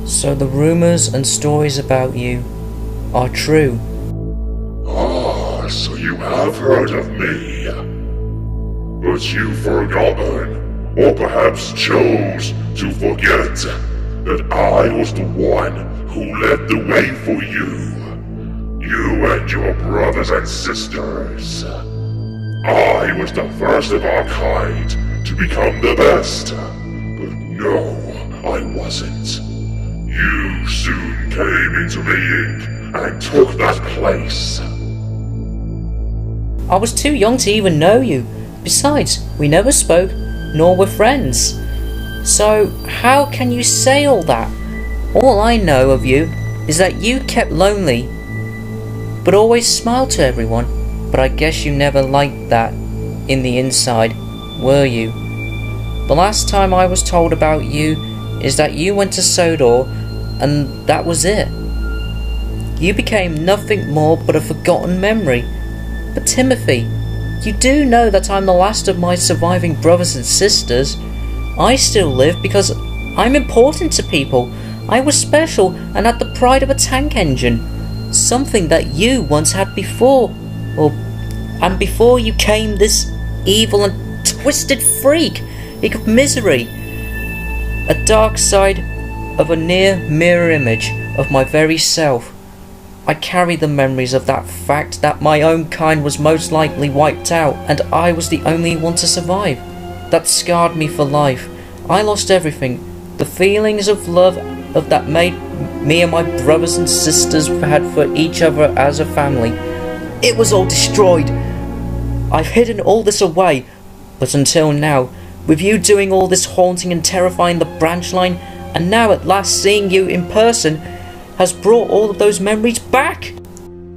So the rumors and stories about you are true. Ah, so you have heard of me. But you've forgotten, or perhaps chose to forget, that I was the one who led the way for you. You and your brothers and sisters. I was the first of our kind to become the best. But no, I wasn't. You soon came into being and took that place. I was too young to even know you. Besides, we never spoke, nor were friends. So how can you say all that? All I know of you is that you kept lonely, but always smiled to everyone. But I guess you never liked that in the inside, were you? The last time I was told about you is that you went to Sodor, and that was it. You became nothing more but a forgotten memory. But Timothy, you do know that I'm the last of my surviving brothers and sisters. I still live because I'm important to people. I was special and had the pride of a tank engine. Something that you once had before. And before you came this evil and twisted freak of misery. A dark side of a near mirror image of my very self. I carry the memories of that fact that my own kind was most likely wiped out and I was the only one to survive. That scarred me for life. I lost everything. The feelings of love that made me and my brothers and sisters had for each other as a family. It was all destroyed. I've hidden all this away, but until now, with you doing all this haunting and terrifying the branch line, and now at last seeing you in person, has brought all of those memories back.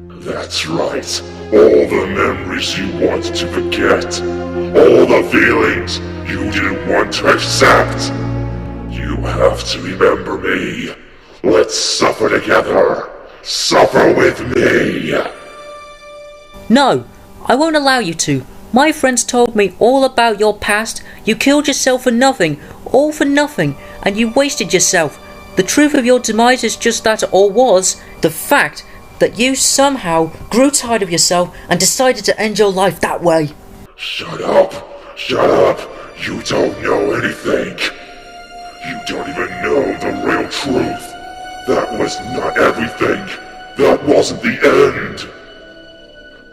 That's right. All the memories you wanted to forget. All the feelings you didn't want to accept. You have to remember me. Let's suffer together. Suffer with me. No, I won't allow you to. My friends told me all about your past. You killed yourself for nothing, all for nothing, and you wasted yourself. The truth of your demise is just that, or was, the fact that you somehow grew tired of yourself and decided to end your life that way. Shut up! Shut up! You don't know anything. You don't even know the real truth. That was not everything. That wasn't the end.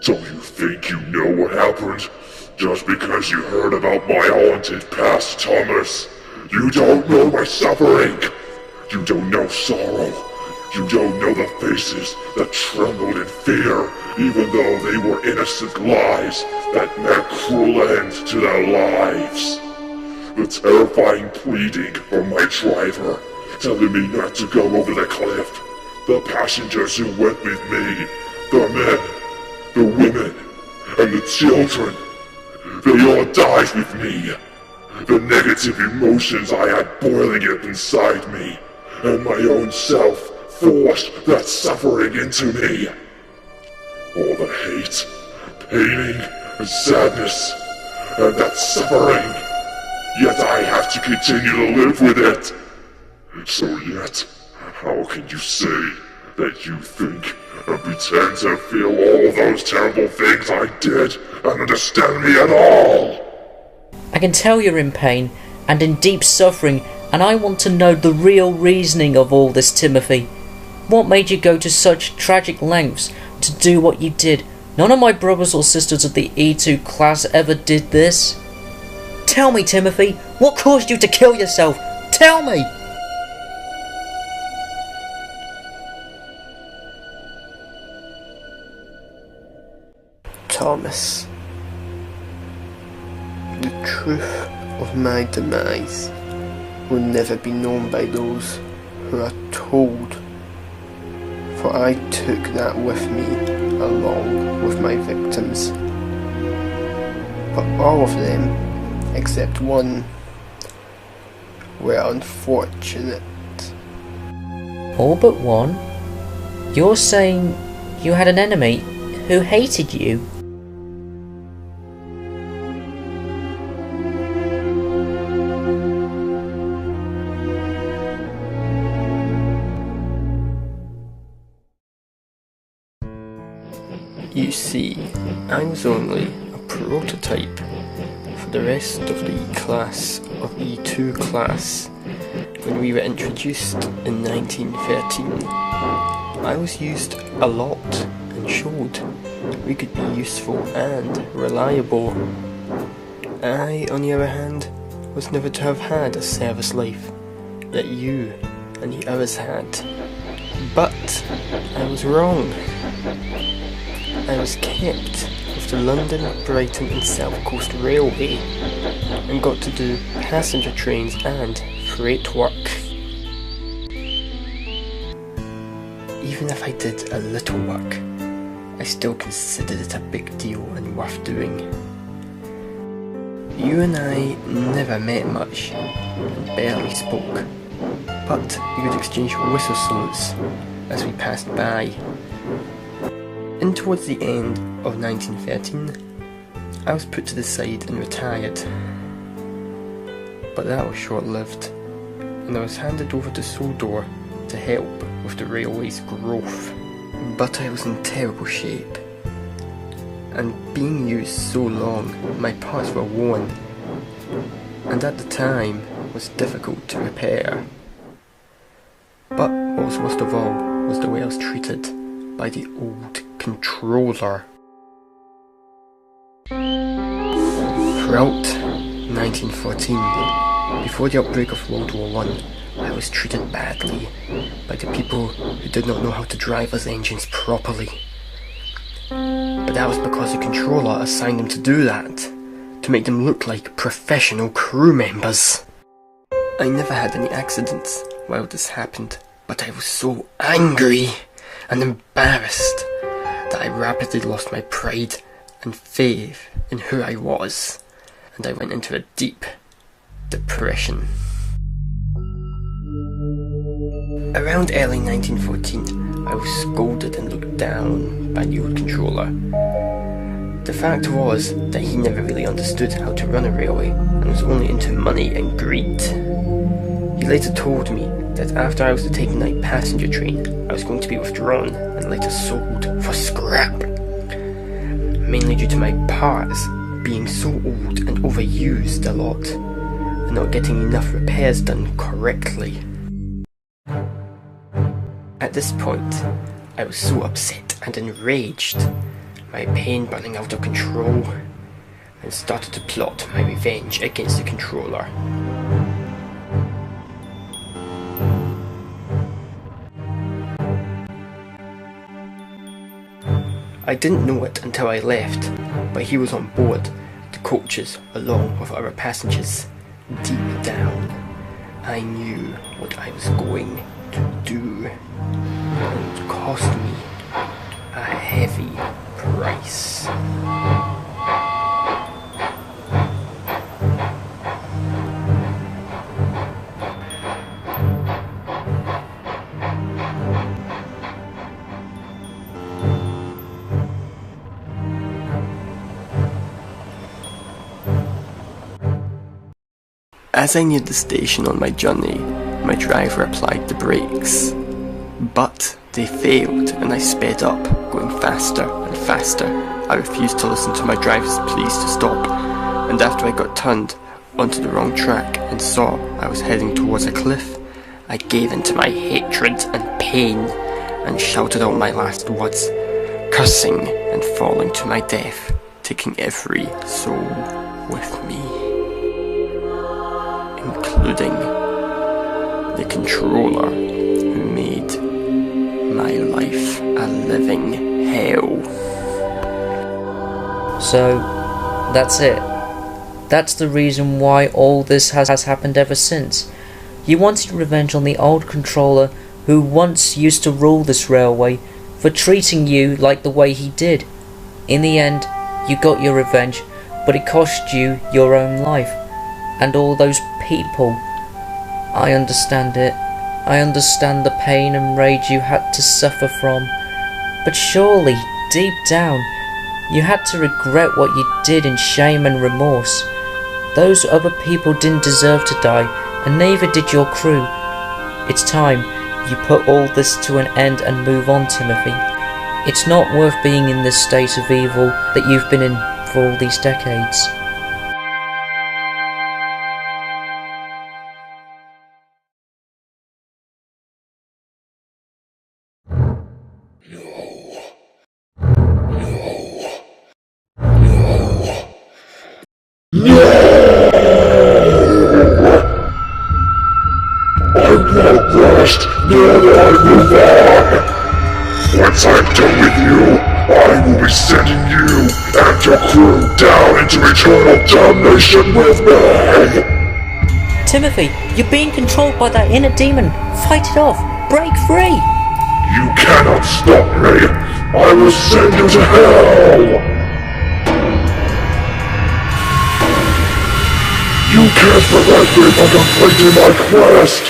Don't you think you know what happened? Just because you heard about my haunted past, Thomas. You don't know my suffering. You don't know sorrow. You don't know the faces that trembled in fear, even though they were innocent lies that meant cruel end to their lives. The terrifying pleading from my driver, telling me not to go over the cliff. The passengers who went with me, the men, the women, and the children. They all died with me. The negative emotions I had boiling up inside me, and my own self forced that suffering into me. All the hate, paining, and sadness, and that suffering. Yet I have to continue to live with it. So yet, how can you say that you think and pretend to feel all those terrible things I did and understand me at all? I can tell you're in pain and in deep suffering, and I want to know the real reasoning of all this, Timothy. What made you go to such tragic lengths to do what you did? None of my brothers or sisters of the E2 class ever did this. Tell me, Timothy, what caused you to kill yourself? Tell me! Thomas. The truth of my demise will never be known by those who are told, for I took that with me along with my victims. But all of them, except one, were unfortunate. All but one? You're saying you had an enemy who hated you? You see, I was only a prototype for the rest of the class of E2 class when we were introduced in 1913. I was used a lot and showed we could be useful and reliable. I, on the other hand, was never to have had a service life that you and the others had. But I was wrong. I was kept with the London, Brighton and South Coast Railway and got to do passenger trains and freight work. Even if I did a little work, I still considered it a big deal and worth doing. You and I never met much and barely spoke, but we would exchange whistle salutes as we passed by. And towards the end of 1913, I was put to the side and retired. But that was short-lived, and I was handed over to Sodor to help with the railway's growth. But I was in terrible shape, and being used so long, my parts were worn, and at the time was difficult to repair. But what was worst of all was the way I was treated by the old controller. Throughout 1914, before the outbreak of World War I was treated badly by the people who did not know how to drive those engines properly. But that was because the controller assigned them to do that, to make them look like professional crew members. I never had any accidents while this happened, but I was so angry and embarrassed that I rapidly lost my pride and faith in who I was, and I went into a deep depression. Around early 1914, I was scolded and looked down by the old controller. The fact was that he never really understood how to run a railway and was only into money and greed. He later told me that after I was to take the night passenger train, I was going to be withdrawn and later sold for scrap. Mainly due to my parts being so old and overused a lot, and not getting enough repairs done correctly. At this point, I was so upset and enraged, my pain running out of control, and started to plot my revenge against the controller. I didn't know it until I left, but he was on board the coaches along with other passengers. Deep down, I knew what I was going to do, and it cost me a heavy price. As I neared the station on my journey, my driver applied the brakes. But they failed and I sped up, going faster and faster. I refused to listen to my driver's pleas to stop, and after I got turned onto the wrong track and saw I was heading towards a cliff, I gave in to my hatred and pain and shouted out my last words, cursing and falling to my death, taking every soul with me, including the controller who made my life a living hell. So, that's it. That's the reason why all this has happened ever since. You wanted revenge on the old controller who once used to rule this railway for treating you like the way he did. In the end, you got your revenge, but it cost you your own life and all those people. I understand it. I understand the pain and rage you had to suffer from, but surely, deep down, you had to regret what you did in shame and remorse. Those other people didn't deserve to die, and neither did your crew. It's time you put all this to an end and move on, Timothy. It's not worth being in this state of evil that you've been in for all these decades. I won't rest, nor will I move on. Once I'm done with you, I will be sending you and your crew down into eternal damnation with me. Timothy, you're being controlled by that inner demon. Fight it off. Break free. You cannot stop me. I will send you to hell. You can't prevent me from completing my quest.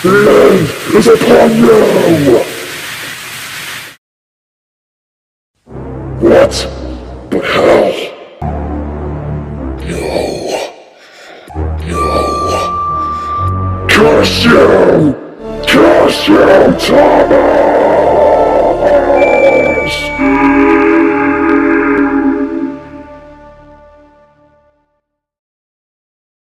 The end is upon you. What the hell? No. No. Curse you! Curse you, Thomas!